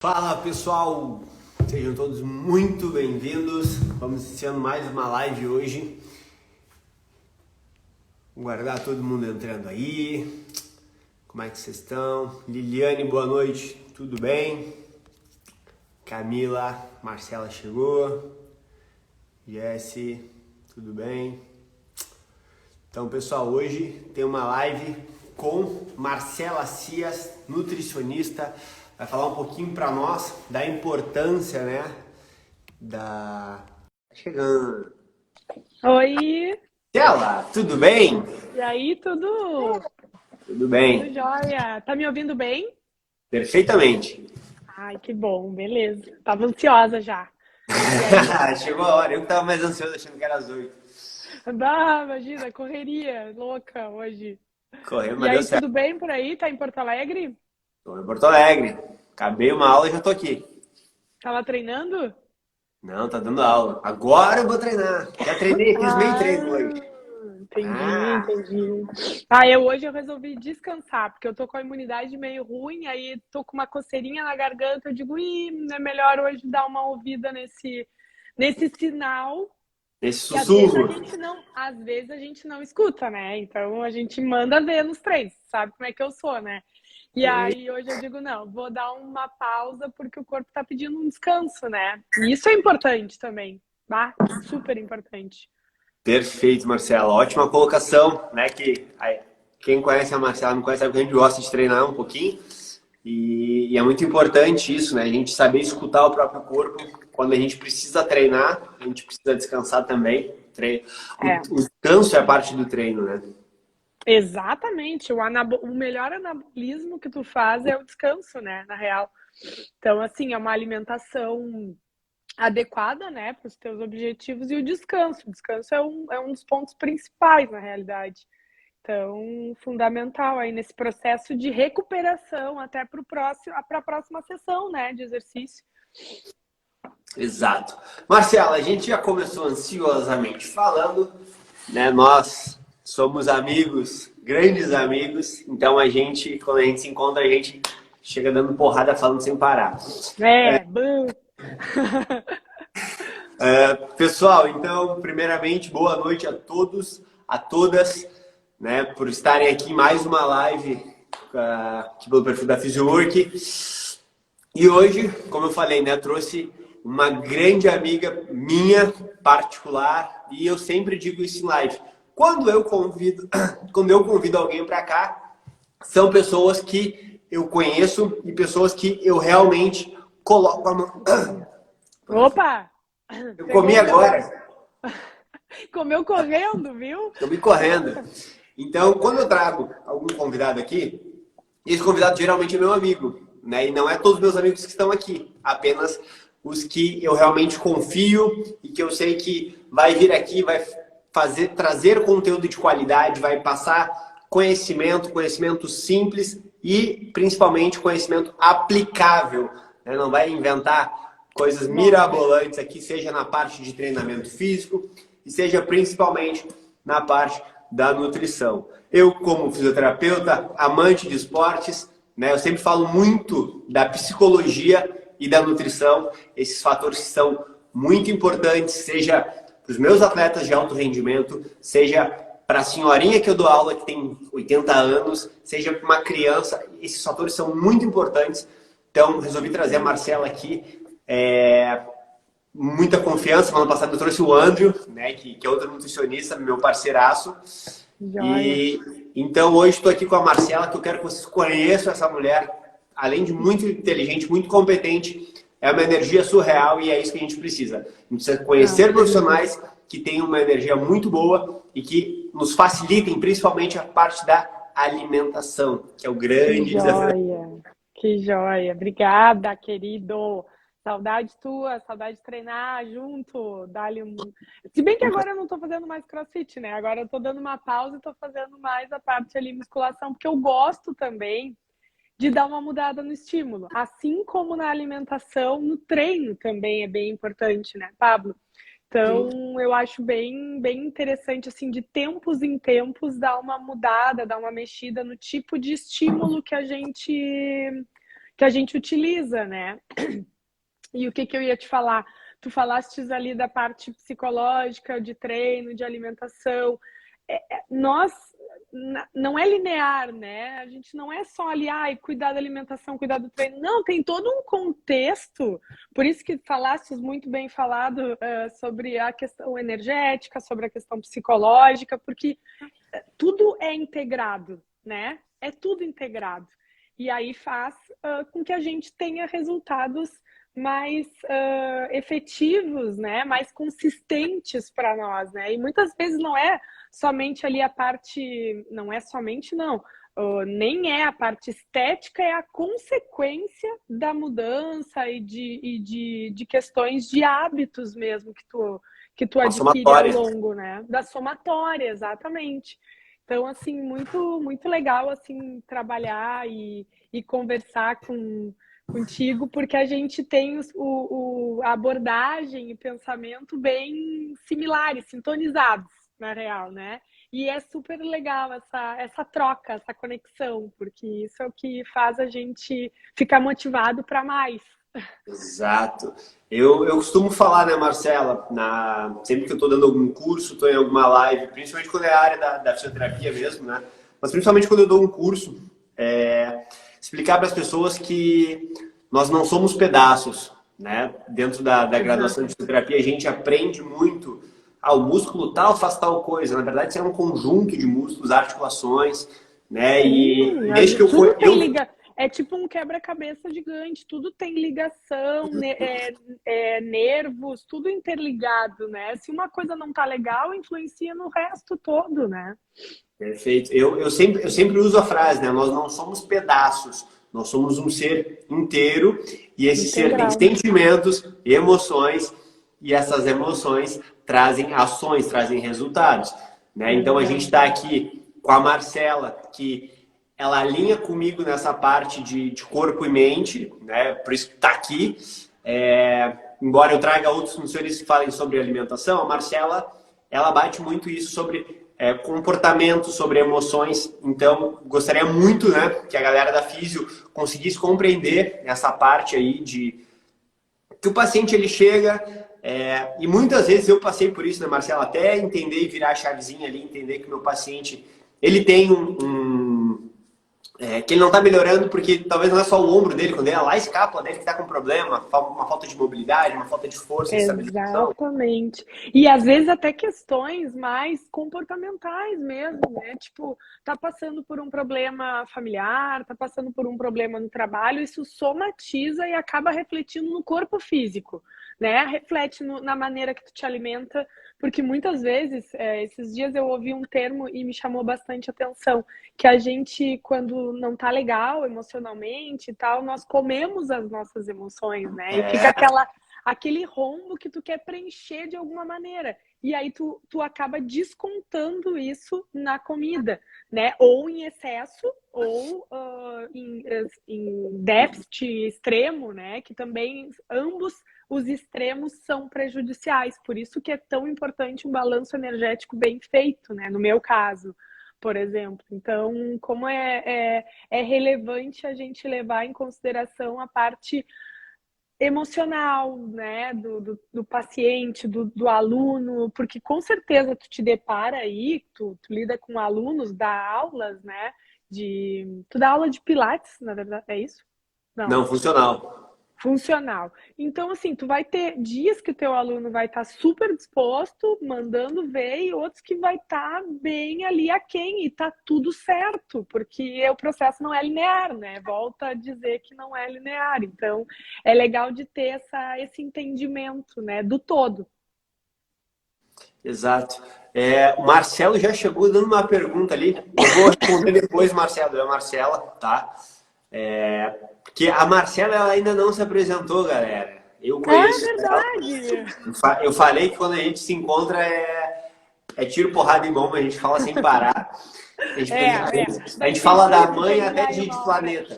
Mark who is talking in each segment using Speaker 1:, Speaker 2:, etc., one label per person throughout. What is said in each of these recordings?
Speaker 1: Fala pessoal, sejam todos muito bem-vindos. Vamos iniciando mais uma live hoje. Vou guardar todo mundo entrando aí. Como é que vocês estão? Liliane, boa noite, tudo bem? Camila, Marcela chegou. Jesse, tudo bem? Então pessoal, hoje tem uma live com Marcela Cias, nutricionista. Vai falar um pouquinho para nós da importância, né, Tá chegando.
Speaker 2: Oi,
Speaker 1: Marcela, tudo bem?
Speaker 2: e aí, tudo?
Speaker 1: Tudo
Speaker 2: Tudo
Speaker 1: bem,
Speaker 2: jóia? Tá me ouvindo bem?
Speaker 1: perfeitamente.
Speaker 2: Ai, que bom, beleza. Tava ansiosa já. E aí?
Speaker 1: Chegou a hora, eu que tava mais ansioso achando que era às 8.
Speaker 2: Imagina, correria louca hoje.
Speaker 1: Correu,
Speaker 2: E
Speaker 1: mas deu
Speaker 2: aí,
Speaker 1: certo.
Speaker 2: tudo bem por aí? Tá em Porto Alegre?
Speaker 1: Tô em Porto Alegre. Acabei uma aula e já tô aqui.
Speaker 2: Tava treinando?
Speaker 1: Não, tá dando aula. Agora eu vou treinar. Já treinei, fiz meio
Speaker 2: Ah,
Speaker 1: treino hoje. Ah,
Speaker 2: entendi. Hoje eu resolvi descansar, porque eu tô com a imunidade meio ruim, aí tô com uma coceirinha na garganta, eu digo, é melhor hoje dar uma ouvida nesse sinal.
Speaker 1: esse
Speaker 2: Que às vezes a
Speaker 1: sussurro.
Speaker 2: gente não, às vezes a gente não escuta, né? Então a gente manda ver nos três, sabe como é que eu sou, né? E aí hoje eu digo, não, vou dar uma pausa porque o corpo tá pedindo um descanso, né? E isso é importante também, tá? Super importante.
Speaker 1: Perfeito, Marcelo. Ótima colocação, né? Quem conhece a Marcela, me conhece, sabe que a gente gosta de treinar um pouquinho. E é muito importante isso, né? A gente saber escutar o próprio corpo. Quando a gente precisa treinar, a gente precisa descansar também.
Speaker 2: É,
Speaker 1: O descanso é a parte do treino, né?
Speaker 2: exatamente. O melhor anabolismo que tu faz é o descanso, né? Na real. Então, assim, é uma alimentação adequada, né, para os teus objetivos e o descanso. O descanso é um dos pontos principais, na realidade. Então, fundamental aí nesse processo de recuperação até para a próxima sessão, né, de exercício.
Speaker 1: Exato. Marcela, a gente já começou ansiosamente falando, né? Nós somos amigos, grandes amigos, então quando a gente se encontra, a gente chega dando porrada falando sem parar.
Speaker 2: Bum.
Speaker 1: Pessoal, então, primeiramente, boa noite a todos, a todas, né, por estarem aqui em mais uma live aqui pelo perfil da Physiowork. E hoje, como eu falei, né, trouxe uma grande amiga minha, particular, e eu sempre digo isso em live. Quando eu convido, quando eu convido alguém para cá, são pessoas que eu conheço e pessoas que eu realmente coloco a mão.
Speaker 2: Opa!
Speaker 1: Eu comi
Speaker 2: Pegou o meu.
Speaker 1: agora.
Speaker 2: Comeu correndo, viu?
Speaker 1: Estou me correndo. Então, quando eu trago algum convidado aqui, esse convidado geralmente é meu amigo, né? E não é todos os meus amigos que estão aqui, apenas os que eu realmente confio e que eu sei que vai vir aqui, vai trazer conteúdo de qualidade, vai passar conhecimento simples e principalmente conhecimento aplicável, né? Não vai inventar coisas
Speaker 2: Bom,
Speaker 1: mirabolantes aqui, seja na parte de treinamento físico e seja principalmente na parte da nutrição. Eu, como fisioterapeuta, amante de esportes, né, eu sempre falo muito da psicologia e da nutrição, esses fatores que são muito importantes, seja para os meus atletas de alto rendimento, seja para a senhorinha que eu dou aula, que tem 80 anos, seja para uma criança, esses fatores são muito importantes. Então, resolvi trazer a Marcela aqui. Muita confiança. No ano passado eu trouxe o Andrew, né, que é outro nutricionista, meu parceiraço.
Speaker 2: joia.
Speaker 1: E então hoje estou aqui com a Marcela, que eu quero que vocês conheçam essa mulher, além de muito inteligente, muito competente, é uma energia surreal e é isso que a gente precisa. A gente precisa
Speaker 2: Ah,
Speaker 1: conhecer profissionais que tenham uma energia muito boa e que nos facilitem principalmente a parte da alimentação, que é o
Speaker 2: que
Speaker 1: grande desafio.
Speaker 2: joia. Que joia. Obrigada, querido. Saudade tua, saudade de treinar junto, dar-lhe um. Se bem que agora eu não tô fazendo mais CrossFit, né? Agora eu tô dando uma pausa e tô fazendo mais a parte ali musculação, porque eu gosto também de dar uma mudada no estímulo. Assim como na alimentação, no treino também é bem importante, né, Pablo? Então, eu acho bem interessante, assim, de tempos em tempos, dar uma mudada, dar uma mexida no tipo de estímulo que a gente utiliza, né? E o que eu ia te falar? Tu falaste ali da parte psicológica, de treino, de alimentação. Nós, não é linear, né? A gente não é só ali, cuidar da alimentação, cuidar do treino. Não, tem todo um contexto. Por isso que falaste muito bem falado sobre a questão energética, sobre a questão psicológica, porque tudo é integrado, né? É tudo integrado. E aí faz com que a gente tenha resultados mais efetivos, né? Mais consistentes para nós, né? E muitas vezes não é somente ali a parte, não é somente não, nem é a parte estética, é a consequência da mudança e de questões de hábitos mesmo que tu adquire ao longo, né? Da somatória, exatamente. Então, assim, muito, muito legal, assim, trabalhar e conversar contigo, porque a gente tem a abordagem e pensamento bem similares, sintonizados, na real, né? E é super legal essa troca, essa conexão, porque isso é o que faz a gente ficar motivado para mais.
Speaker 1: Exato. Eu costumo falar, né, Marcela, sempre que eu estou dando algum curso, estou em alguma live, principalmente quando é a área da fisioterapia mesmo, né? Mas principalmente quando eu dou um curso, explicar para as pessoas que nós não somos pedaços, né? Dentro da graduação de fisioterapia, a gente aprende muito. O músculo tal faz tal coisa. Na verdade, isso é um conjunto de músculos, articulações, né? E desde que
Speaker 2: é tipo um quebra-cabeça gigante, tudo tem ligação, nervos, tudo interligado, né? Se uma coisa não tá legal, influencia no resto todo, né?
Speaker 1: Perfeito. Eu sempre uso a frase, né? Nós não somos pedaços, nós somos um ser inteiro e esse ser tem sentimentos, emoções e essas emoções trazem ações, trazem resultados, né? Então a gente está aqui com a Marcela, que ela alinha comigo nessa parte de corpo e mente, né? Por isso que está aqui. Embora eu traga outros funcionários que falem sobre alimentação, a Marcela, ela bate muito isso sobre comportamento, sobre emoções. Então, gostaria muito, né, que a galera da Físio conseguisse compreender essa parte aí de que o paciente ele chega e muitas vezes eu passei por isso, né, Marcela, até entender e virar a chavezinha ali, entender que o meu paciente ele tem que ele não está melhorando porque talvez não é só o ombro dele, quando ele é lá a escápula dele que está com problema, uma falta de mobilidade, uma falta de força, de estabilização.
Speaker 2: Exatamente. E às vezes até questões mais comportamentais mesmo, né? Tipo, tá passando por um problema familiar, tá passando por um problema no trabalho, isso somatiza e acaba refletindo no corpo físico, né? Reflete na maneira que tu te alimenta, porque muitas vezes, esses dias eu ouvi um termo e me chamou bastante atenção, que a gente, quando não tá legal emocionalmente e tal, nós comemos as nossas emoções, né? E fica aquele rombo que tu quer preencher de alguma maneira. E aí tu acaba descontando isso na comida, né? Ou em excesso, ou em déficit extremo, né? Que também ambos os extremos são prejudiciais. Por isso que é tão importante um balanço energético bem feito, né? No meu caso, por exemplo. Então, como é relevante a gente levar em consideração a parte emocional, né, do paciente, do aluno, porque com certeza tu te depara aí, tu lida com alunos, dá aulas, né, tu dá aula de pilates, na verdade, é isso?
Speaker 1: Não, funcional.
Speaker 2: Funcional. Então, assim, tu vai ter dias que o teu aluno vai estar super disposto, mandando ver, e outros que vai estar bem ali aquém, e tá tudo certo, porque o processo não é linear, né? Volta a dizer que não é linear. Então, é legal de ter esse entendimento, né, do todo.
Speaker 1: Exato. O Marcelo já chegou dando uma pergunta ali. Eu vou responder depois, Marcelo. É a Marcela, tá? Porque a Marcela ela ainda não se apresentou, galera. Eu conheço
Speaker 2: verdade!
Speaker 1: Ela. Eu falei que quando a gente se encontra é tiro, porrada e bomba, a gente fala sem parar. A gente fala da mãe até de planeta.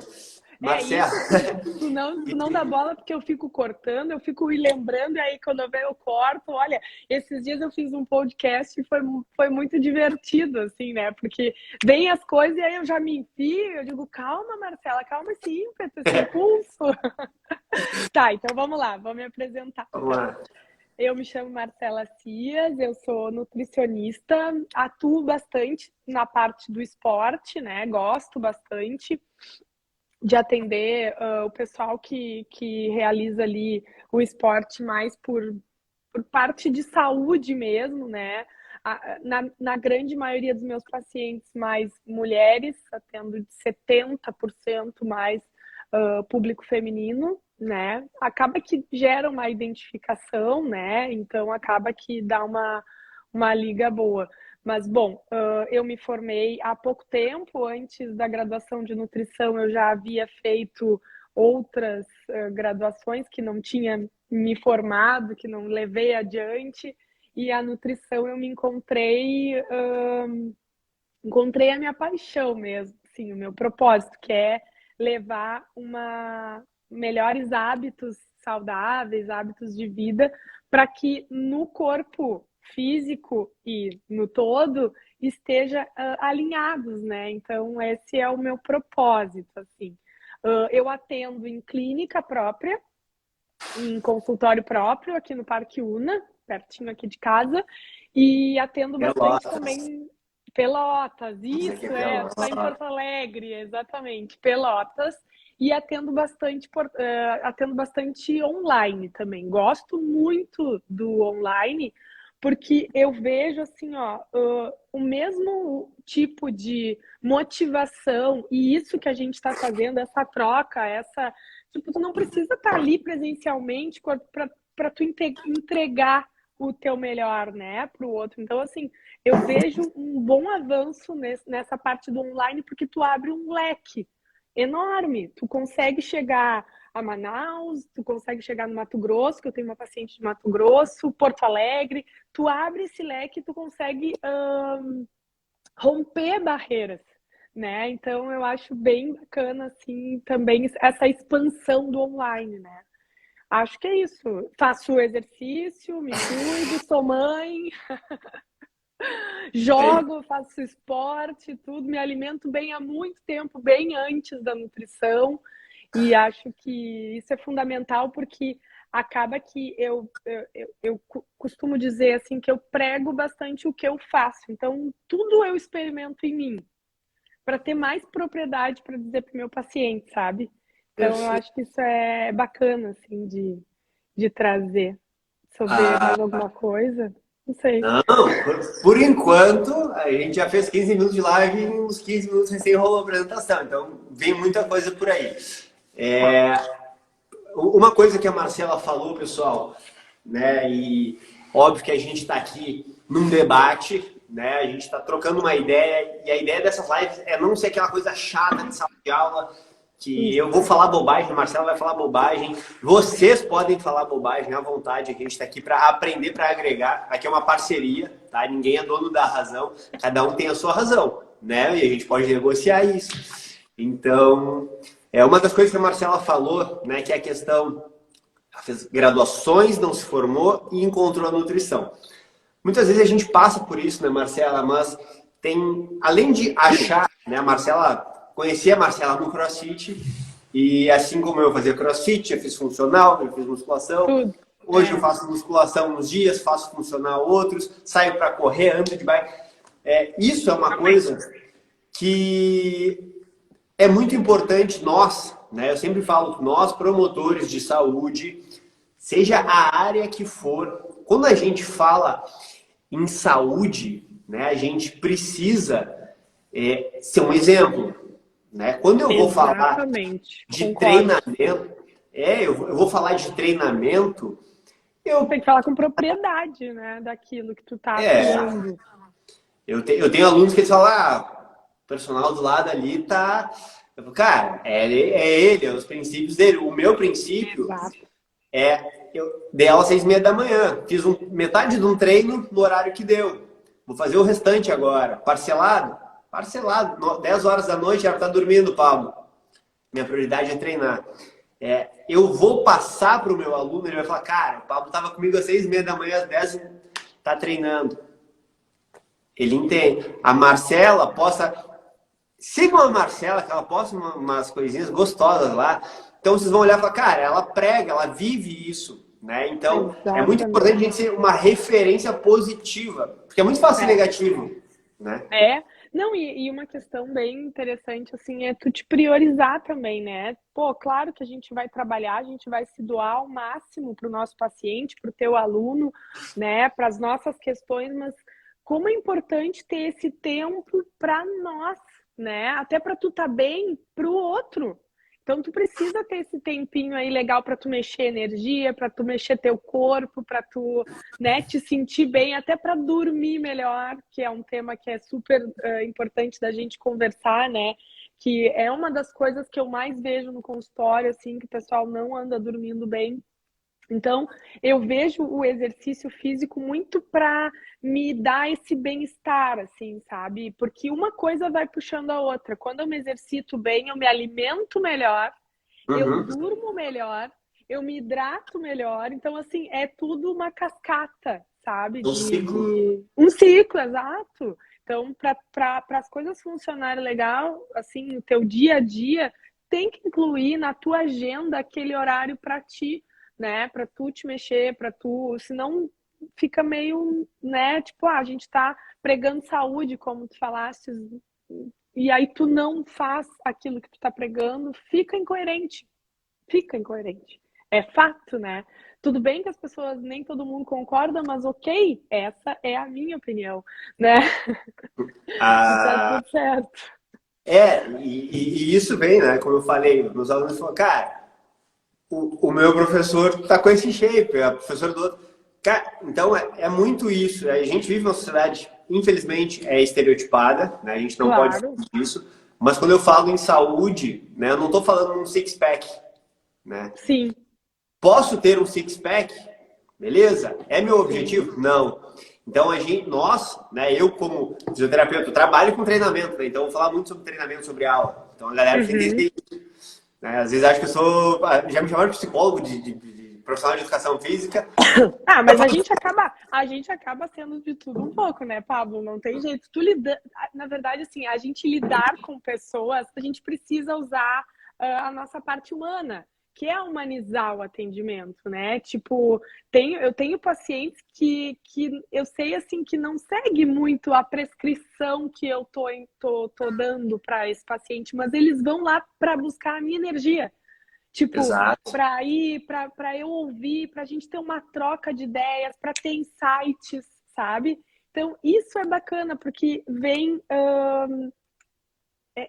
Speaker 1: Marcela.
Speaker 2: Isso, tu não dá bola porque eu fico cortando, eu fico me lembrando, e aí quando eu vejo eu corto. Olha, esses dias eu fiz um podcast e foi muito divertido, assim, né? Porque vem as coisas e aí eu já me enfio, eu digo, calma, Marcela, calma esse ímpeto, esse impulso. Tá, então vamos lá, vou me apresentar.
Speaker 1: Vamos lá.
Speaker 2: Eu me chamo Marcela Cias, eu sou nutricionista, atuo bastante na parte do esporte, né? Gosto bastante de atender o pessoal que realiza ali o esporte mais por parte de saúde mesmo, né? Na grande maioria dos meus pacientes, mais mulheres, atendo de 70% mais público feminino, né? Acaba que gera uma identificação, né? Então acaba que dá uma liga boa. Mas, bom, eu me formei há pouco tempo. Antes da graduação de nutrição, eu já havia feito outras graduações que não tinha me formado, que não levei adiante. E a nutrição eu me encontrei a minha paixão mesmo, assim, o meu propósito, que é levar melhores hábitos saudáveis, hábitos de vida, para que no corpo físico e no todo esteja alinhados, né? Então esse é o meu propósito, assim. Eu atendo em clínica própria, em consultório próprio aqui no Parque Una, pertinho aqui de casa, e atendo bastante também Pelotas, isso tá em Porto Alegre, exatamente, Pelotas, e atendo bastante online também. Gosto muito do online, porque eu vejo assim, ó, o mesmo tipo de motivação e isso que a gente está fazendo, essa troca, tipo, tu não precisa estar ali presencialmente para tu entregar o teu melhor, né, para o outro. Então, assim, eu vejo um bom avanço nessa parte do online, porque tu abre um leque enorme. Tu consegue chegar a Manaus, tu consegue chegar no Mato Grosso, que eu tenho uma paciente de Mato Grosso, Porto Alegre. Tu abre esse leque, tu consegue romper barreiras, né? Então, eu acho bem bacana, assim, também essa expansão do online, né? Acho que é isso. Faço exercício, me cuido, sou mãe, jogo, faço esporte, tudo. Me alimento bem há muito tempo, bem antes da nutrição. E acho que isso é fundamental porque acaba que eu costumo dizer assim que eu prego bastante o que eu faço. Então, tudo eu experimento em mim para ter mais propriedade para dizer para o meu paciente, sabe? Então, eu acho que isso é bacana, assim, de trazer sobre mais alguma coisa. Não sei.
Speaker 1: Não, por enquanto, a gente já fez 15 minutos de live e uns 15 minutos recém rolou a apresentação. Então, vem muita coisa por aí. Uma coisa que a Marcela falou, pessoal, né? E óbvio que a gente está aqui num debate, né? A gente está trocando uma ideia e a ideia dessas lives é não ser aquela coisa chata de sala de aula, que eu vou falar bobagem, a Marcela vai falar bobagem, vocês podem falar bobagem à vontade, a gente está aqui para aprender, para agregar. Aqui é uma parceria, tá? Ninguém é dono da razão, cada um tem a sua razão, né? E a gente pode negociar isso. Então, é uma das coisas que a Marcela falou, né? Que é a questão, ela fez graduações, não se formou e encontrou a nutrição. Muitas vezes a gente passa por isso, né, Marcela? Mas tem, além de achar, né, a Marcela... Conheci a Marcela no CrossFit e assim como eu fazia CrossFit, eu fiz funcional, eu fiz musculação.
Speaker 2: Tudo.
Speaker 1: Hoje eu faço musculação uns dias, faço funcional outros, saio para correr, ando de bike. Isso é uma coisa que é muito importante nós, né? Eu sempre falo, nós promotores de saúde, seja a área que for, quando a gente fala em saúde, né, a gente precisa ser um exemplo. Né? Quando eu vou falar de treinamento, eu vou falar de treinamento,
Speaker 2: eu tenho que falar com propriedade, né, daquilo que tu tá falando.
Speaker 1: Eu tenho alunos que eles falam, o personal do lado ali tá... Eu falo, cara, é os princípios dele. O meu princípio eu dei aula às 6:30 da manhã, fiz metade de um treino no horário que deu. Vou fazer o restante agora, parcelado, 10 horas da noite, já tá dormindo, Pablo. minha prioridade é treinar. Eu vou passar para o meu aluno, ele vai falar, cara, o Pablo estava comigo às 6h30 da manhã, às 10 tá treinando. Ele entende. A Marcela posta... Sigam a Marcela, que ela posta umas coisinhas gostosas lá. Então vocês vão olhar e falar, cara, ela prega, ela vive isso. Né? Então, é muito importante a gente ser uma referência positiva, porque é muito fácil ser negativo, né?
Speaker 2: Não, e uma questão bem interessante, assim, é tu te priorizar também, né? Pô, claro que a gente vai trabalhar, a gente vai se doar ao máximo para o nosso paciente, para o teu aluno, né? Para as nossas questões, mas como é importante ter esse tempo para nós, né? Até para tu tá bem para o outro. Então, tu precisa ter esse tempinho aí legal para tu mexer energia, para tu mexer teu corpo, para tu, né, te sentir bem, até para dormir melhor, que é um tema que é super importante da gente conversar, né? Que é uma das coisas que eu mais vejo no consultório, assim, que o pessoal não anda dormindo bem. Então, eu vejo o exercício físico muito para me dar esse bem-estar, assim, sabe? Porque uma coisa vai puxando a outra. Quando eu me exercito bem, eu me alimento melhor, eu durmo melhor, eu me hidrato melhor. Então, assim, é tudo uma cascata, sabe?
Speaker 1: Um ciclo.
Speaker 2: Um ciclo, exato. Então, para as coisas funcionarem legal, assim, o teu dia a dia tem que incluir na tua agenda aquele horário para ti, né, para tu te mexer, para tu, senão fica meio, né, tipo, a gente tá pregando saúde, como tu falaste, e aí tu não faz aquilo que tu tá pregando, fica incoerente, é fato, né? Tudo bem que as pessoas, nem todo mundo concorda, mas ok, essa é a minha opinião, né? Tá tudo certo.
Speaker 1: E isso vem, né, como eu falei, meus alunos falam, cara, o meu professor tá com esse shape, a professora do outro. Cara, então é muito isso. A gente vive numa sociedade, infelizmente, estereotipada, né? A gente não pode falar disso. Mas quando eu falo em saúde, né, eu não estou falando um six-pack, né?
Speaker 2: Sim.
Speaker 1: Posso ter um six-pack? Beleza? É meu objetivo? Não. Então nós, né, eu como fisioterapeuta, eu trabalho com treinamento, né? Então eu vou falar muito sobre treinamento, sobre aula. Então a galera precisa entender isso. Às vezes acho que eu sou. Já me chamaram de psicólogo, de profissional de educação física.
Speaker 2: Mas a gente acaba sendo de tudo um pouco, né, Pablo? Não tem jeito. Na verdade, assim, a gente lidar com pessoas, a gente precisa usar a nossa parte humana, que é humanizar o atendimento, né? Tipo, eu tenho pacientes que eu sei, assim, que não segue muito a prescrição que eu tô dando para esse paciente, mas eles vão lá para buscar a minha energia. Tipo, para eu ouvir, para a gente ter uma troca de ideias, para ter insights, sabe? Então, isso é bacana, porque vem...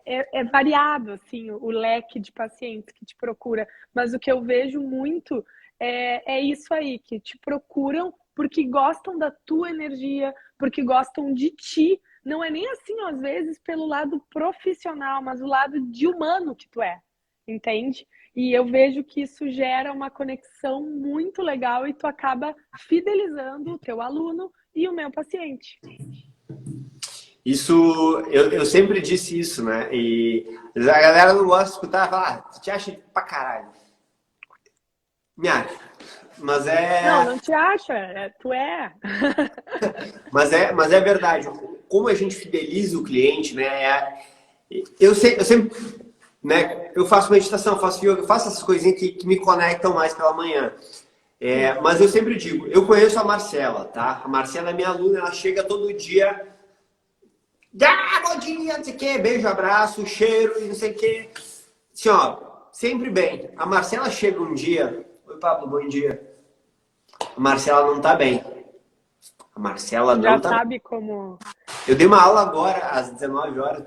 Speaker 2: É variado, assim, o leque de pacientes que te procura. Mas o que eu vejo muito é isso aí, que te procuram porque gostam da tua energia, porque gostam de ti. Não é nem assim, às vezes, pelo lado profissional, mas o lado de humano que tu é, entende? E eu vejo que isso gera uma conexão muito legal e tu acaba fidelizando o teu aluno e o meu paciente.
Speaker 1: Isso, eu sempre disse isso, né? E a galera não gosta de escutar, fala, tu te acha pra caralho. Me acha. Mas
Speaker 2: Não te acha, tu é.
Speaker 1: mas é verdade. Como a gente fideliza o cliente, né? Eu sempre, né? Eu faço meditação, faço yoga, faço essas coisinhas que me conectam mais pela manhã. Mas eu sempre digo, eu conheço a Marcela, tá? A Marcela é minha aluna, ela chega todo dia. Bom dia, não sei o que, beijo, abraço, cheiro e não sei o que. Assim, ó, sempre bem. A Marcela chega um dia, oi Pablo, bom dia. A Marcela não tá bem. A Marcela não tá bem.
Speaker 2: Já sabe como...
Speaker 1: Eu dei uma aula agora, às 19 horas,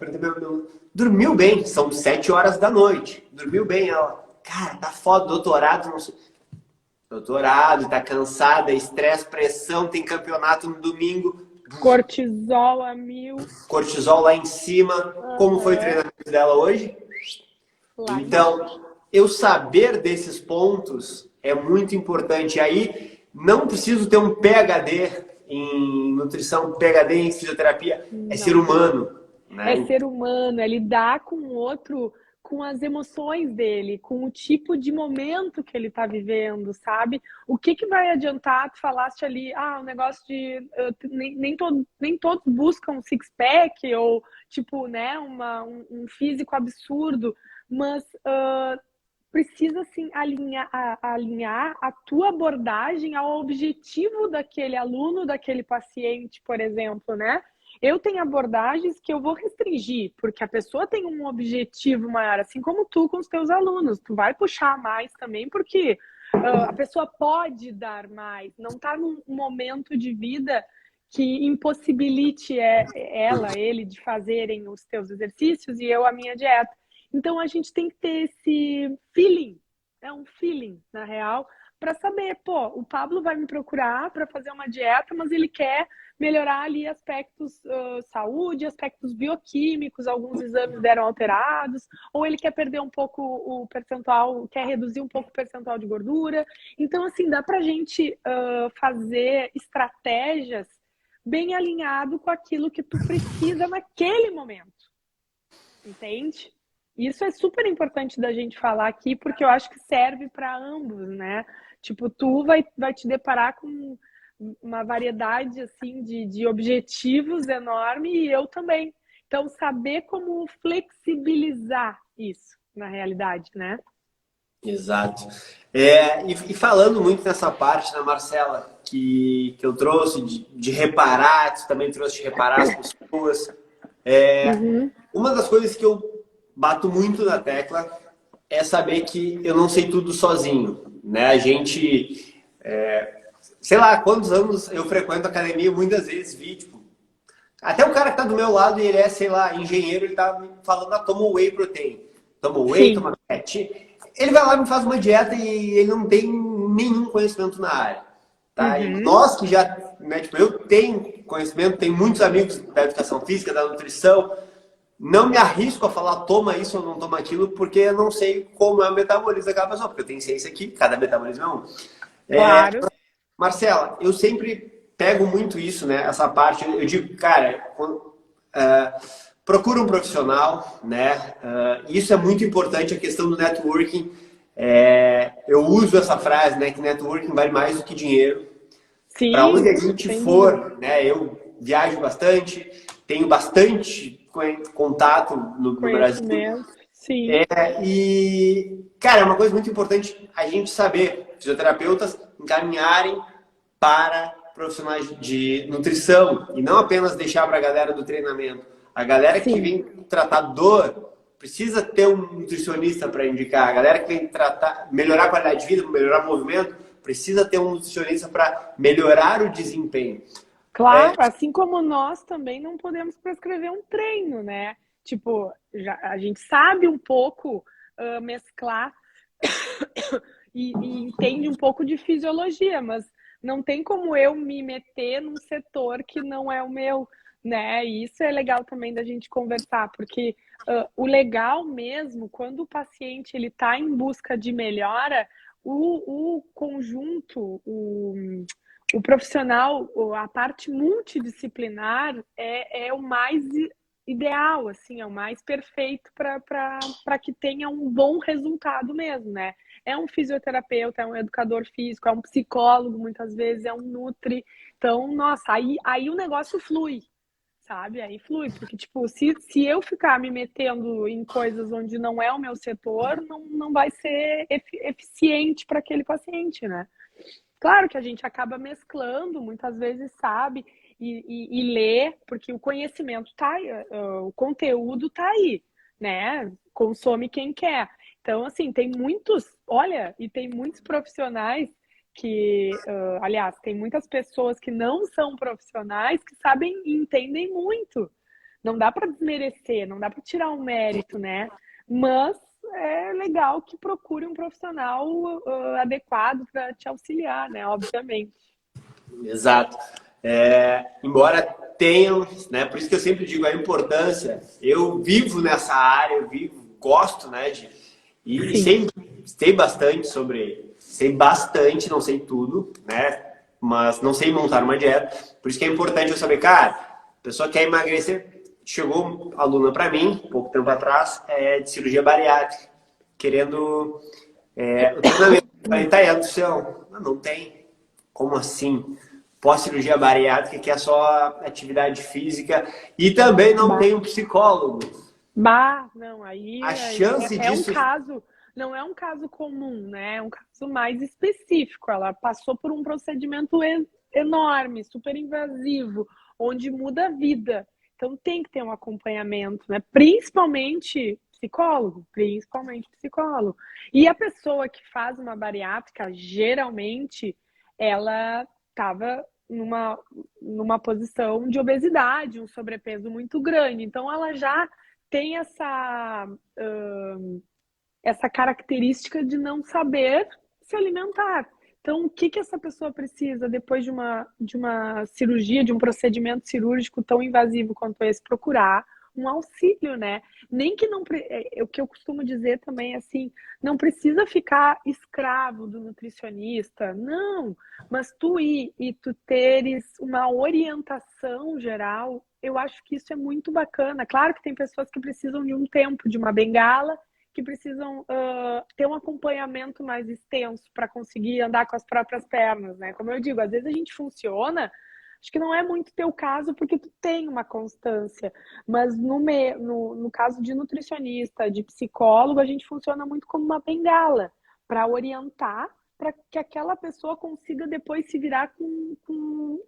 Speaker 1: dormiu bem, são 7 horas da noite. Dormiu bem, ela, cara, tá foda, doutorado, não sei. Doutorado, tá cansada, estresse, pressão, tem campeonato no domingo.
Speaker 2: Cortisol a 1000.
Speaker 1: Cortisol lá em cima. Como foi o treinamento dela hoje? Então, eu saber desses pontos é muito importante. Aí, não preciso ter um PhD em nutrição, PhD em fisioterapia. É ser humano. Né?
Speaker 2: É ser humano, é lidar com com as emoções dele, com o tipo de momento que ele está vivendo, sabe? O que vai adiantar? Tu falaste ali, o negócio de nem todos buscam six-pack ou tipo, né, um físico absurdo, mas precisa sim alinhar a tua abordagem ao objetivo daquele aluno, daquele paciente, por exemplo, né? Eu tenho abordagens que eu vou restringir, porque a pessoa tem um objetivo maior, assim como tu com os teus alunos. Tu vai puxar mais também, porque a pessoa pode dar mais. Não está num momento de vida que impossibilite ele de fazerem os teus exercícios e eu a minha dieta. Então, a gente tem que ter esse feeling, um feeling, na real, para saber, o Pablo vai me procurar para fazer uma dieta, mas ele quer melhorar ali aspectos saúde, aspectos bioquímicos, alguns exames deram alterados, ou ele quer perder um pouco o percentual, quer reduzir um pouco o percentual de gordura. Então, assim, dá pra gente fazer estratégias bem alinhado com aquilo que tu precisa naquele momento. Entende? Isso é super importante da gente falar aqui, porque eu acho que serve para ambos, né? Tipo, tu vai te deparar com uma variedade assim de objetivos enorme e eu também. Então, saber como flexibilizar isso na realidade, né?
Speaker 1: Exato. E falando muito nessa parte, né, Marcela, que eu trouxe de reparar, tu também trouxe de reparar as pessoas. Uma das coisas que eu bato muito na tecla é saber que eu não sei tudo sozinho, né? A gente, sei lá, quantos anos eu frequento academia, muitas vezes vi, tipo, até o cara que tá do meu lado e ele é, sei lá, engenheiro, ele tá me falando, toma whey protein, toma whey, toma creatine. Ele vai lá e me faz uma dieta e ele não tem nenhum conhecimento na área, tá? E nós que já, né, tipo, eu tenho conhecimento, tenho muitos amigos da educação física, da nutrição, não me arrisco a falar toma isso ou não toma aquilo, porque eu não sei como é o metabolismo daquela pessoa, porque eu tenho ciência aqui, cada metabolismo é um.
Speaker 2: Claro.
Speaker 1: Marcela, eu sempre pego muito isso, né? Essa parte, eu digo, cara, procura um profissional, né? Isso é muito importante, a questão do networking. Eu uso essa frase, né? Que networking vale mais do que dinheiro. Para onde a gente for, né? Eu viajo bastante, tenho bastante contato no Brasil.
Speaker 2: Sim.
Speaker 1: E, cara, é uma coisa muito importante a gente saber, fisioterapeutas encaminharem para profissionais de nutrição e não apenas deixar para a galera do treinamento. A galera que vem tratar dor precisa ter um nutricionista para indicar. A galera que vem melhorar a qualidade de vida, melhorar o movimento, precisa ter um nutricionista para melhorar o desempenho.
Speaker 2: Claro, assim como nós também não podemos prescrever um treino, né? Tipo, a gente sabe um pouco mesclar e entende um pouco de fisiologia, mas não tem como eu me meter num setor que não é o meu, né? E isso é legal também da gente conversar, porque o legal mesmo, quando o paciente ele está em busca de melhora, o conjunto, o profissional, a parte multidisciplinar é o mais ideal, assim, é o mais perfeito para que tenha um bom resultado mesmo, né? É um fisioterapeuta, é um educador físico, é um psicólogo, muitas vezes, é um nutri. Então, nossa, aí o negócio flui, sabe? Aí flui, porque, tipo, se eu ficar me metendo em coisas onde não é o meu setor, não vai ser eficiente para aquele paciente, né? Claro que a gente acaba mesclando, muitas vezes sabe e lê, porque o conhecimento tá aí, o conteúdo tá aí, né? Consome quem quer. Então, assim, tem muitos profissionais que, aliás, tem muitas pessoas que não são profissionais que sabem e entendem muito. Não dá para desmerecer, não dá para tirar um mérito, né? Mas é legal que procure um profissional adequado para te auxiliar, né? Obviamente.
Speaker 1: Exato. Embora tenham, né? Por isso que eu sempre digo a importância. Eu vivo nessa área, gosto, né? E sempre sei bastante sobre, sei bastante, não sei tudo, né? Mas não sei montar uma dieta. Por isso que é importante eu saber, cara, a pessoa quer emagrecer, chegou aluna para mim, pouco tempo atrás, de cirurgia bariátrica, querendo o treinamento. Eu falei, tá aí, do céu. Não tem. Como assim? Pós-cirurgia bariátrica, que é só atividade física, e também não
Speaker 2: Bah,
Speaker 1: tem um psicólogo.
Speaker 2: bah, não, aí
Speaker 1: A chance
Speaker 2: é um
Speaker 1: disso.
Speaker 2: caso, não é um caso comum, né? É um caso mais específico. Ela passou por um procedimento enorme, super invasivo, onde muda a vida. Então tem que ter um acompanhamento, né? Principalmente psicólogo, principalmente psicólogo. E a pessoa que faz uma bariátrica, geralmente, ela estava numa posição de obesidade, um sobrepeso muito grande. Então ela já tem essa característica de não saber se alimentar. Então, o que essa pessoa precisa depois de uma cirurgia, de um procedimento cirúrgico tão invasivo quanto esse? Procurar um auxílio, né? Nem que não. O que eu costumo dizer também é assim: não precisa ficar escravo do nutricionista, não. Mas tu ir e tu teres uma orientação geral, eu acho que isso é muito bacana. Claro que tem pessoas que precisam de um tempo, de uma bengala, que precisam ter um acompanhamento mais extenso para conseguir andar com as próprias pernas, né? Como eu digo, às vezes a gente funciona, acho que não é muito teu caso porque tu tem uma constância, mas no caso de nutricionista, de psicólogo, a gente funciona muito como uma bengala para orientar, para que aquela pessoa consiga depois se virar com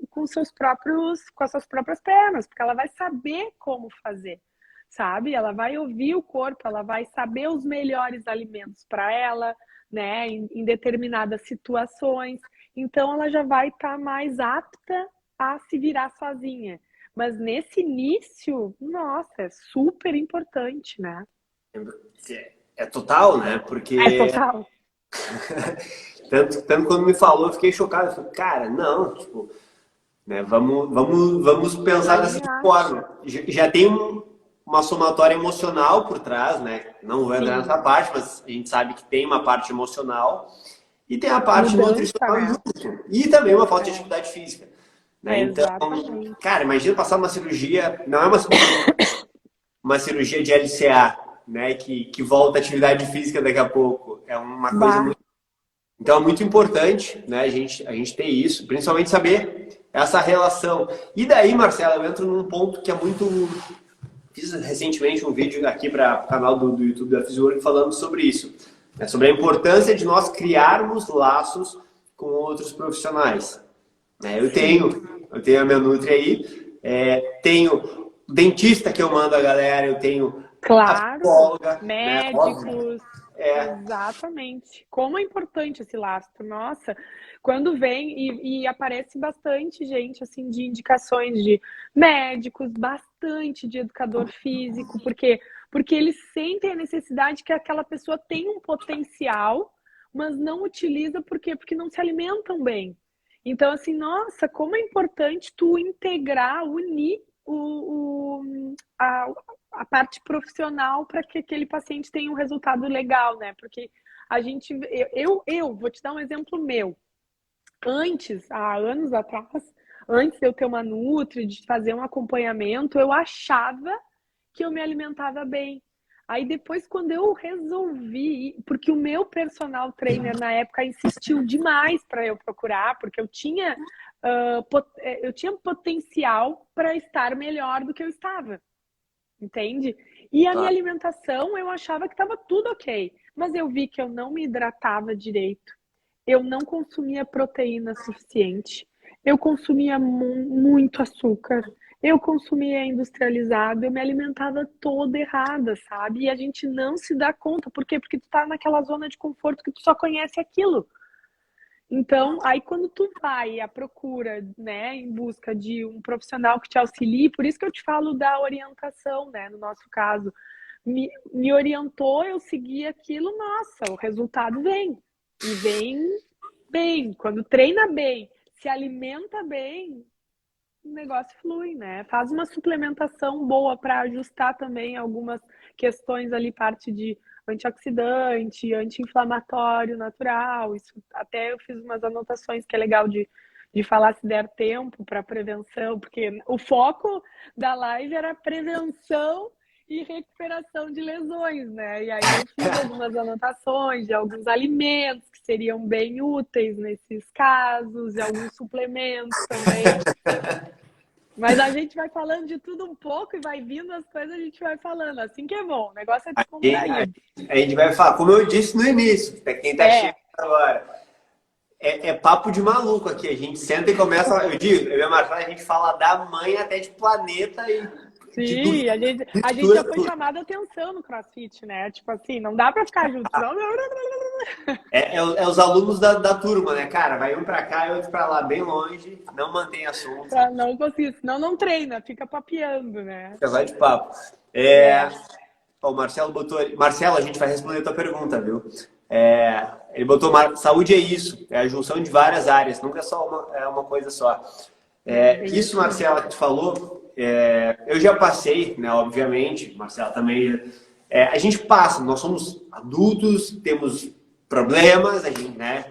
Speaker 2: com as suas próprias pernas, porque ela vai saber como fazer, sabe? Ela vai ouvir o corpo, ela vai saber os melhores alimentos para ela, né, em determinadas situações. Então ela já vai estar mais apta a se virar sozinha. Mas nesse início, nossa, é super importante, né?
Speaker 1: É total, né?
Speaker 2: É
Speaker 1: Porque
Speaker 2: total.
Speaker 1: tanto quando me falou, eu fiquei chocado. Eu falei, cara, não, tipo, né, vamos pensar dessa
Speaker 2: Também acho.
Speaker 1: forma. Já tem uma somatória emocional por trás, né? Não vou entrar
Speaker 2: Sim.
Speaker 1: nessa parte, mas a gente sabe que tem uma parte emocional e tem a parte
Speaker 2: Mudança,
Speaker 1: nutricional
Speaker 2: né?
Speaker 1: junto. E também uma falta de
Speaker 2: É,
Speaker 1: atividade física, né? Então,
Speaker 2: exatamente.
Speaker 1: cara, imagina passar uma cirurgia, não é uma cirurgia de LCA, né? Que volta à atividade física daqui a pouco. É uma coisa
Speaker 2: Bah,
Speaker 1: muito. Então é muito importante, né, a gente ter isso, principalmente saber essa relação. E daí, Marcelo, eu entro num ponto que é muito. Fiz recentemente um vídeo aqui para o canal do YouTube da Physiwork falando sobre isso, né, sobre a importância de nós criarmos laços com outros profissionais. Eu
Speaker 2: sim.
Speaker 1: tenho a minha Nutri aí, tenho dentista que eu mando a galera, eu tenho a
Speaker 2: Claro,
Speaker 1: psicóloga, né, óbvio.
Speaker 2: médicos,
Speaker 1: É,
Speaker 2: exatamente. Como é importante esse lastro, nossa, quando vem e aparece bastante gente assim de indicações de médicos, bastante de educador físico, porque eles sentem a necessidade que aquela pessoa tem um potencial, mas não utiliza por quê? Porque não se alimentam bem. Então, assim, nossa, como é importante tu integrar, unir a, a parte profissional para que aquele paciente tenha um resultado legal, né? Porque a gente, eu vou te dar um exemplo meu. Antes, há anos atrás, antes de eu ter uma Nutri, de fazer um acompanhamento, eu achava que eu me alimentava bem. Aí depois, quando eu resolvi, porque o meu personal trainer na época insistiu demais para eu procurar, porque eu tinha potencial para estar melhor do que eu estava, entende? E a minha
Speaker 1: tá.
Speaker 2: alimentação, eu achava que estava tudo ok, mas eu vi que eu não me hidratava direito, eu não consumia proteína suficiente, eu consumia muito açúcar, eu consumia industrializado, eu me alimentava toda errada, sabe? E a gente não se dá conta. Por quê? Porque tu tá naquela zona de conforto que tu só conhece aquilo. Então, aí quando tu vai à procura, né, em busca de um profissional que te auxilie, por isso que eu te falo da orientação, né, no nosso caso, me orientou, eu segui aquilo, nossa, o resultado vem. E vem bem. Quando treina bem, se alimenta bem, o negócio flui, né? Faz uma suplementação boa para ajustar também algumas questões ali, parte de antioxidante, anti-inflamatório natural. Isso até eu fiz umas anotações que é legal de falar se der tempo para prevenção, porque o foco da live era prevenção e recuperação de lesões, né? E aí eu fiz algumas anotações de alguns alimentos que seriam bem úteis nesses casos, e alguns suplementos também. Mas a gente vai falando de tudo um pouco e vai vindo as coisas, a gente vai falando. Assim que é bom, o negócio é descontraído.
Speaker 1: A gente vai falar, como eu disse no início, pra quem tá chegando agora, é papo de maluco aqui. A gente senta e começa, eu digo, eu e a Marcela, a gente fala da mãe até de planeta e...
Speaker 2: Sim, a gente já foi chamada a atenção no CrossFit, né? Tipo assim, não dá pra ficar junto. Não.
Speaker 1: É os alunos da turma, né, cara? Vai um pra cá e outro pra lá, bem longe, não mantém assunto.
Speaker 2: Não consigo, senão não treina, fica papeando, né?
Speaker 1: Fica lá de papo. O Marcelo botou... Marcelo, a gente vai responder a tua pergunta, viu? Ele botou, saúde é isso, é a junção de várias áreas, nunca é só uma coisa só. Isso, Marcela, que tu falou, eu já passei, né, obviamente, Marcela também, a gente passa, nós somos adultos, temos problemas, a gente, né,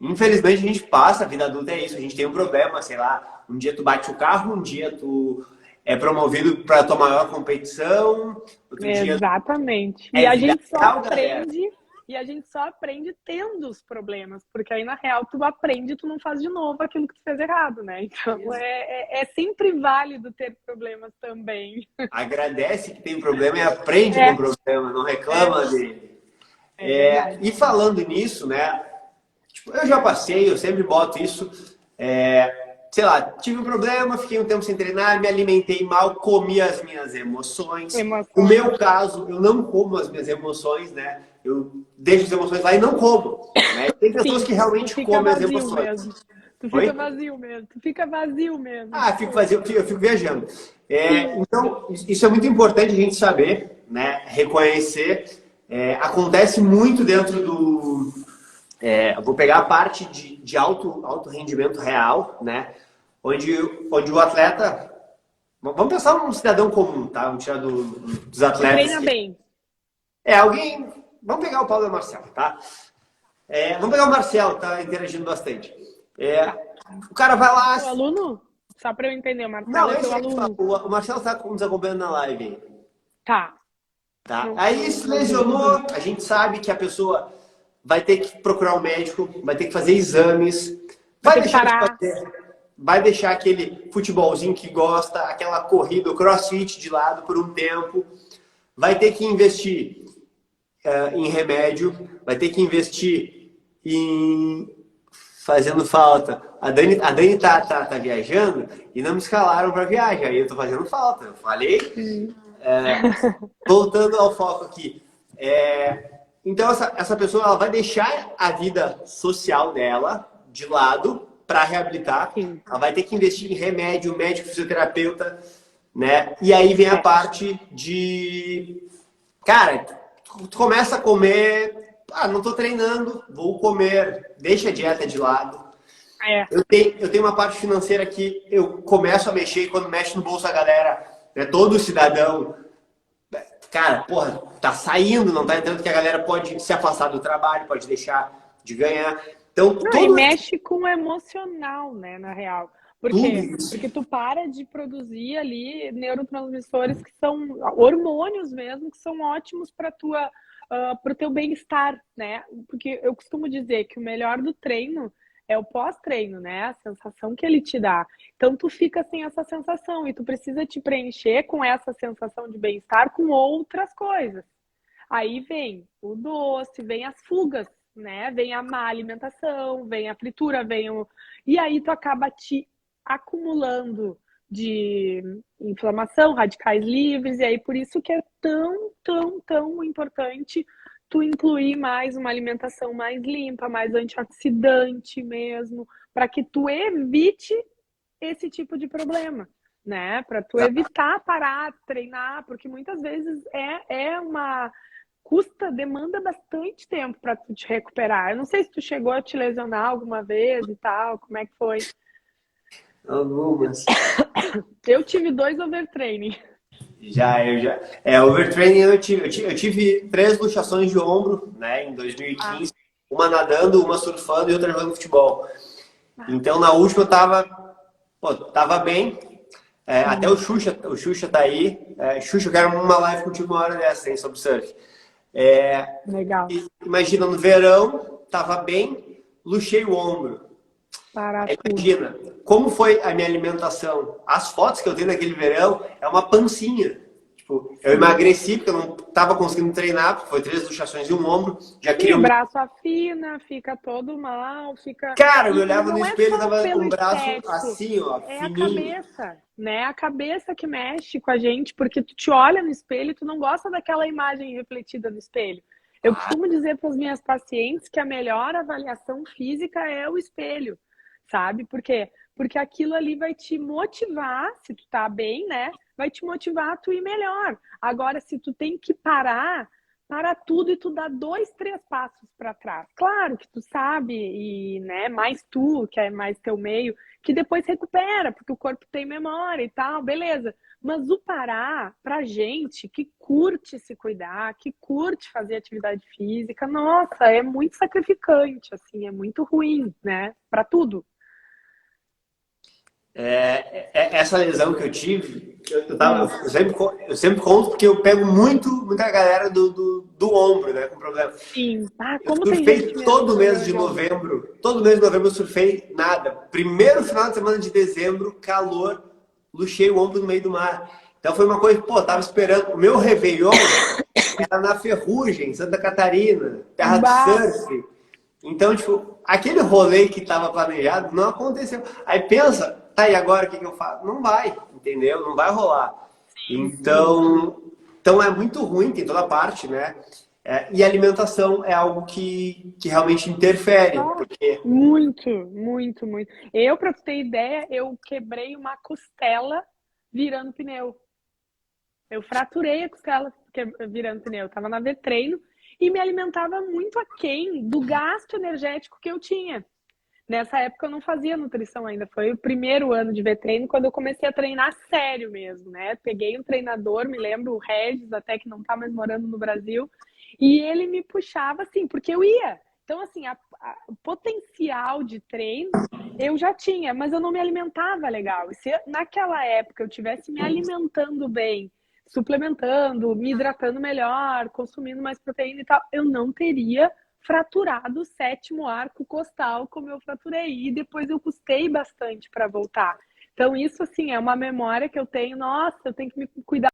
Speaker 1: infelizmente a gente passa, a vida adulta é isso, a gente tem um problema, sei lá, um dia tu bate o carro, um dia tu é promovido para tua maior competição, outro dia...
Speaker 2: Exatamente, e a gente só aprende... E a gente só aprende tendo os problemas, porque aí na real tu aprende e tu não faz de novo aquilo que tu fez errado, né? Então é sempre válido ter problemas também.
Speaker 1: Agradece que tem problema e aprende com o problema, não reclama dele. E falando nisso, né? Tipo, eu já passei, eu sempre boto isso. Sei lá, tive um problema, fiquei um tempo sem treinar, me alimentei mal, comi as minhas emoções. No meu caso, eu não como as minhas emoções, né? Eu deixo as emoções lá e não como. Né? Tem pessoas que realmente comem as emoções.
Speaker 2: Mesmo. Tu fica vazio mesmo. Tu fica vazio mesmo.
Speaker 1: Fico vazio, eu fico viajando. Então, isso é muito importante a gente saber, né? Reconhecer. Acontece muito dentro do... eu vou pegar a parte de alto rendimento real, né? Onde o atleta... Vamos pensar num cidadão comum, tá? Vamos tirar dos atletas.
Speaker 2: Treina bem.
Speaker 1: Alguém... Vamos pegar o Paulo e o Marcelo, tá? Vamos pegar o Marcelo, tá interagindo bastante. O cara vai lá...
Speaker 2: O aluno? Só para eu entender, o Marcelo
Speaker 1: Não,
Speaker 2: é teu aluno.
Speaker 1: O Marcelo está nos acompanhando na live.
Speaker 2: Tá.
Speaker 1: Aí se lesionou, a gente sabe que a pessoa vai ter que procurar um médico, vai ter que fazer exames, vai deixar aquele futebolzinho que gosta, aquela corrida, o crossfit de lado por um tempo, vai ter que investir em remédio, vai ter que investir em fazendo falta. A Dani tá viajando e não me escalaram para viagem, aí eu tô fazendo falta, eu falei. Voltando ao foco aqui. Então essa pessoa ela vai deixar a vida social dela de lado para reabilitar. Sim. Ela vai ter que investir em remédio, médico, fisioterapeuta, né? E aí vem a parte de... Cara, tu começa a comer... não tô treinando, vou comer. Deixa a dieta de lado. Eu tenho uma parte financeira que eu começo a mexer e quando mexe no bolso a galera, né, todo cidadão... Cara, porra, tá saindo, não tá entrando, que a galera pode se afastar do trabalho, pode deixar de ganhar. Então,
Speaker 2: e mexe com o emocional, né, na real. Porque tu para de produzir ali neurotransmissores que são hormônios mesmo, que são ótimos para o teu bem-estar, né? Porque eu costumo dizer que o melhor do treino é o pós-treino, né? A sensação que ele te dá. Então, tu fica sem essa sensação e tu precisa te preencher com essa sensação de bem-estar com outras coisas. Aí vem o doce, vem as fugas, né? Vem a má alimentação, vem a fritura, e aí tu acaba te acumulando de inflamação, radicais livres, e aí por isso que é tão, tão, tão importante tu incluir mais uma alimentação mais limpa, mais antioxidante mesmo, para que tu evite esse tipo de problema, né? Para tu evitar parar, treinar, porque muitas vezes demanda bastante tempo para tu te recuperar. Eu não sei se tu chegou a te lesionar alguma vez e tal, como é que foi?
Speaker 1: Algumas.
Speaker 2: Eu tive 2 overtraining.
Speaker 1: Overtraining eu tive 3 luxações de ombro, né, em 2015. Uma nadando, uma surfando e outra jogando futebol. Então, na última eu tava bem. Até o Xuxa tá aí. Xuxa, eu quero uma live contigo uma hora dessa, hein, sobre surf.
Speaker 2: Legal.
Speaker 1: Imagina, no verão, tava bem, luxei o ombro.
Speaker 2: Parar
Speaker 1: Aí,
Speaker 2: tudo.
Speaker 1: imagina, como foi a minha alimentação? As fotos que eu tenho naquele verão é uma pancinha. Tipo, eu emagreci porque eu não tava conseguindo treinar, porque foi 3 luxações e um ombro. Já
Speaker 2: Sim,
Speaker 1: queria
Speaker 2: o
Speaker 1: um...
Speaker 2: braço afina, fica todo mal, fica.
Speaker 1: Cara, eu me
Speaker 2: E
Speaker 1: olhava no
Speaker 2: não é
Speaker 1: espelho e
Speaker 2: só
Speaker 1: tava
Speaker 2: pelo
Speaker 1: um braço
Speaker 2: estético,
Speaker 1: assim, ó,
Speaker 2: é a
Speaker 1: fininho.
Speaker 2: cabeça, né? A cabeça que mexe com a gente, porque tu te olha no espelho e tu não gosta daquela imagem refletida no espelho. Eu costumo dizer para as minhas pacientes que a melhor avaliação física é o espelho, sabe? Por quê? Porque aquilo ali vai te motivar, se tu tá bem, né? Vai te motivar a tu ir melhor. Agora, se tu tem que parar, para tudo e tu dá 2, 3 passos para trás. Claro que tu sabe, e né, mais tu, que é mais teu meio, que depois recupera, porque o corpo tem memória e tal, beleza. Mas o parar, pra gente que curte se cuidar, que curte fazer atividade física, nossa, é muito sacrificante, assim, é muito ruim, né? Para tudo.
Speaker 1: Essa lesão que eu tive,
Speaker 2: Hum.
Speaker 1: eu sempre conto porque eu pego muita galera do ombro, né, com problema.
Speaker 2: Sim. Ah,
Speaker 1: Eu
Speaker 2: como tem
Speaker 1: surfei
Speaker 2: gente mesmo com
Speaker 1: todo mês
Speaker 2: problema
Speaker 1: de
Speaker 2: de ombro.
Speaker 1: novembro. Todo mês de novembro eu surfei nada. Primeiro final de semana de dezembro, calor, luxei o ombro no meio do mar. Então foi uma coisa, pô, tava esperando. O meu Réveillon era na Ferrugem, Santa Catarina, terra de
Speaker 2: Bah,
Speaker 1: surf. Então, tipo, aquele rolê que estava planejado não aconteceu. Aí pensa, tá, e agora o que eu faço? Não vai, entendeu? Não vai rolar.
Speaker 2: sim, sim.
Speaker 1: Então é muito ruim, tem toda parte, né? E a alimentação é algo que realmente interfere,
Speaker 2: Ah,
Speaker 1: porque
Speaker 2: muito, muito, muito. Eu, para tu ter ideia, eu quebrei uma costela virando pneu. Eu fraturei a costela virando pneu. Eu tava na V-treino e me alimentava muito aquém do gasto energético que eu tinha. Nessa época eu não fazia nutrição ainda. Foi o primeiro ano de V-treino quando eu comecei a treinar sério mesmo, né? Peguei um treinador, me lembro, o Regis, até que não tá mais morando no Brasil, e ele me puxava assim, porque eu ia. Então, assim, o potencial de treino eu já tinha, mas eu não me alimentava legal. E se naquela época eu tivesse me alimentando bem, suplementando, me hidratando melhor, consumindo mais proteína e tal, eu não teria fraturado o 7º arco costal como eu fraturei. E depois eu custei bastante para voltar. Então, isso, assim, é uma memória que eu tenho. Nossa, eu tenho que me cuidar